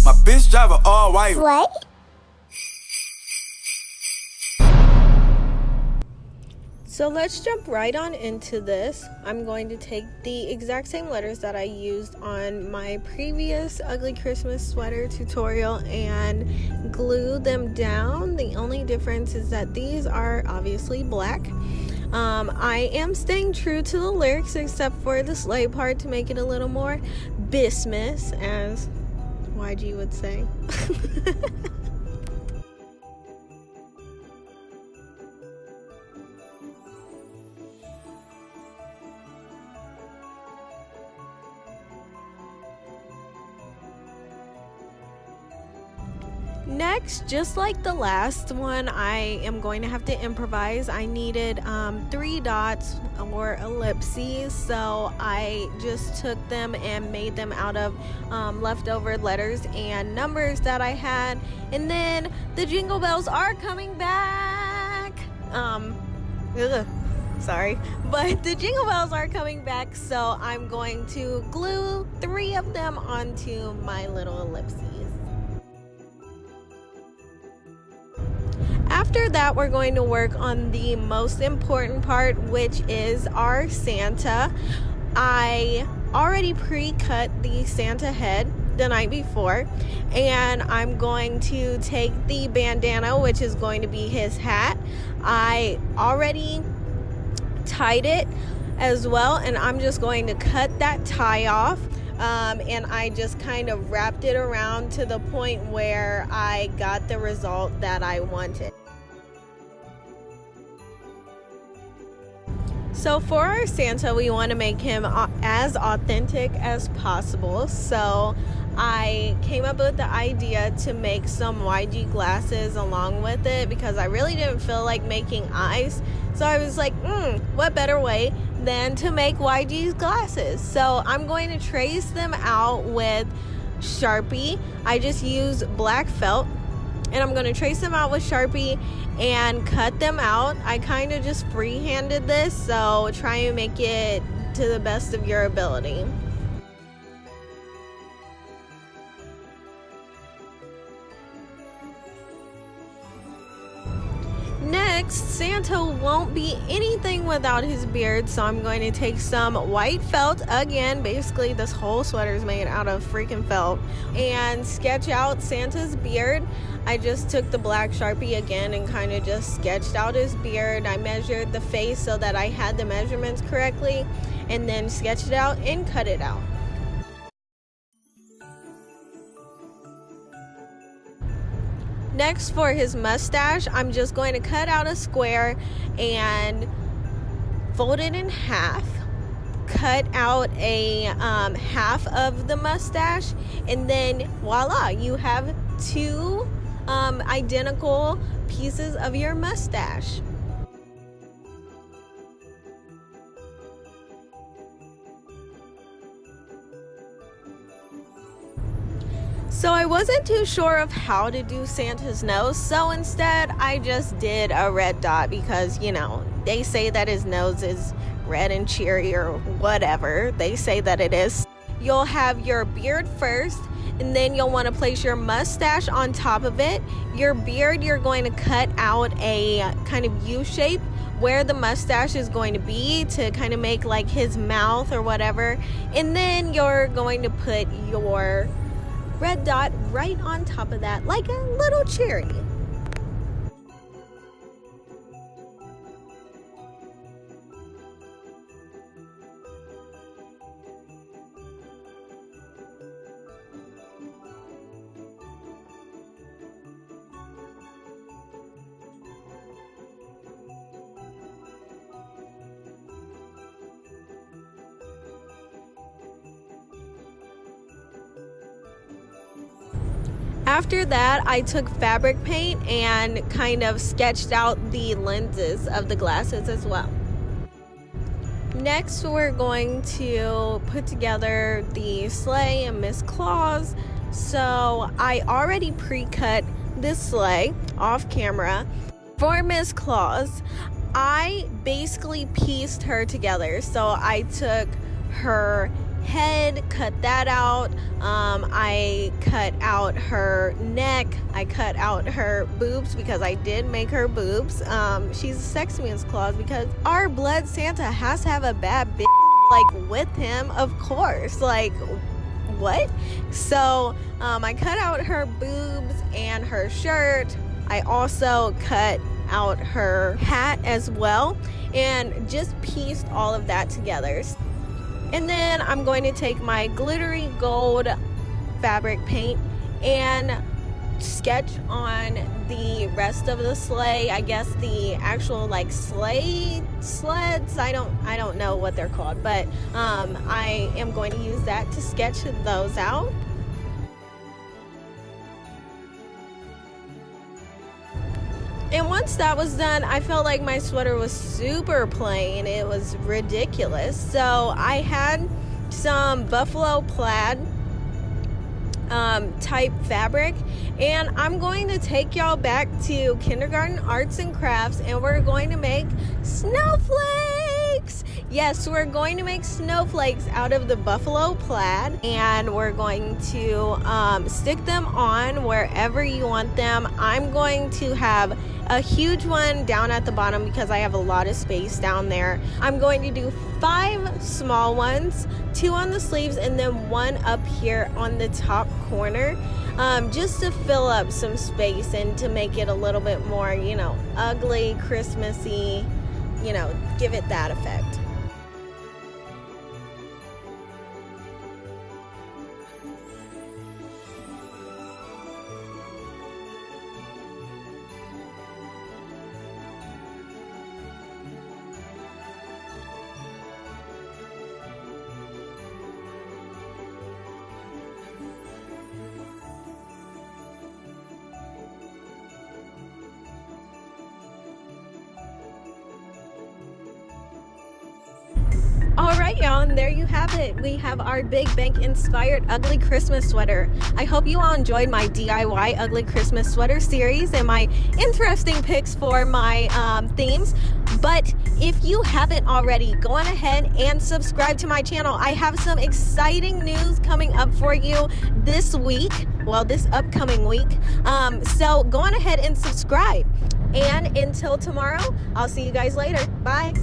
My bitch drive a all white. What? So let's jump right on into this. I'm going to take the exact same letters that I used on my previous ugly Christmas sweater tutorial and glue them down. The only difference is that these are obviously black. I am staying true to the lyrics except for the sleigh part to make it a little more Bismuth, as YG would say. Next, just like the last one, I am going to have to improvise. I needed 3 dots or ellipses, so I just took them and made them out of leftover letters and numbers that I had. And then the jingle bells are coming back. Sorry, but the jingle bells are coming back, so I'm going to glue 3 of them onto my little ellipses. After that, we're going to work on the most important part, which is our Santa. I already pre-cut the Santa head the night before, and I'm going to take the bandana, which is going to be his hat. I already tied it as well, and I'm just going to cut that tie off. And I just kind of wrapped it around to the point where I got the result that I wanted. So for our Santa, we want to make him as authentic as possible. So I came up with the idea to make some YG glasses along with it because I really didn't feel like making eyes. So I was like, what better way than to make YG's glasses? So I'm going to trace them out with Sharpie. I just use black felt, and I'm going to trace them out with Sharpie and cut them out. I kind of just free-handed this, so try and make it to the best of your ability. Next, Santa won't be anything without his beard, so I'm going to take some white felt again. Basically, this whole sweater is made out of freaking felt, and sketch out Santa's beard. I just took the black Sharpie again and kind of just sketched out his beard. I measured the face so that I had the measurements correctly, and then sketched it out and cut it out. Next, for his mustache, I'm just going to cut out a square and fold it in half. Cut out a half of the mustache, and then voila, you have 2 identical pieces of your mustache. So I wasn't too sure of how to do Santa's nose, so instead I just did a red dot because, you know, they say that his nose is red and cheery or whatever they say that it is. You'll have your beard first, and then you'll want to place your mustache on top of it. Your beard, you're going to cut out a kind of U shape where the mustache is going to be to kind of make like his mouth or whatever, and then you're going to put your red dot right on top of that like a little cherry. After that, I took fabric paint and kind of sketched out the lenses of the glasses as well. Next, we're going to put together the Sleigh and Miss Claus. So I already pre-cut this sleigh off camera. For Miss Claus, I basically pieced her together. So I took her head, cut that out. I cut out her neck. I cut out her boobs because I did make her boobs. She's a sex means Claus because our blood Santa has to have a bad bitch like with him, of course. Like, what? So I cut out her boobs and her shirt. I also cut out her hat as well and just pieced all of that together. And then I'm going to take my glittery gold fabric paint and sketch on the rest of the sleigh. I guess the actual like sleigh sleds, I don't know what they're called, but I am going to use that to sketch those out. And once that was done, I felt like my sweater was super plain. It was ridiculous. So I had some buffalo plaid type fabric, and I'm going to take y'all back to kindergarten arts and crafts, and we're going to make snowflakes. Yes, we're going to make snowflakes out of the buffalo plaid, and we're going to stick them on wherever you want them. I'm going to have a huge one down at the bottom because I have a lot of space down there. I'm going to do 5 small ones, 2 on the sleeves, and then 1 up here on the top corner, just to fill up some space and to make it a little bit more, you know, ugly, Christmassy, you know, give it that effect. Alright y'all, and there you have it. We have our Big Bank inspired ugly Christmas sweater. I hope you all enjoyed my DIY ugly Christmas sweater series and my interesting picks for my themes. But if you haven't already, go on ahead and subscribe to my channel. I have some exciting news coming up for you this week. Well, this upcoming week. So go on ahead and subscribe. And until tomorrow, I'll see you guys later. Bye.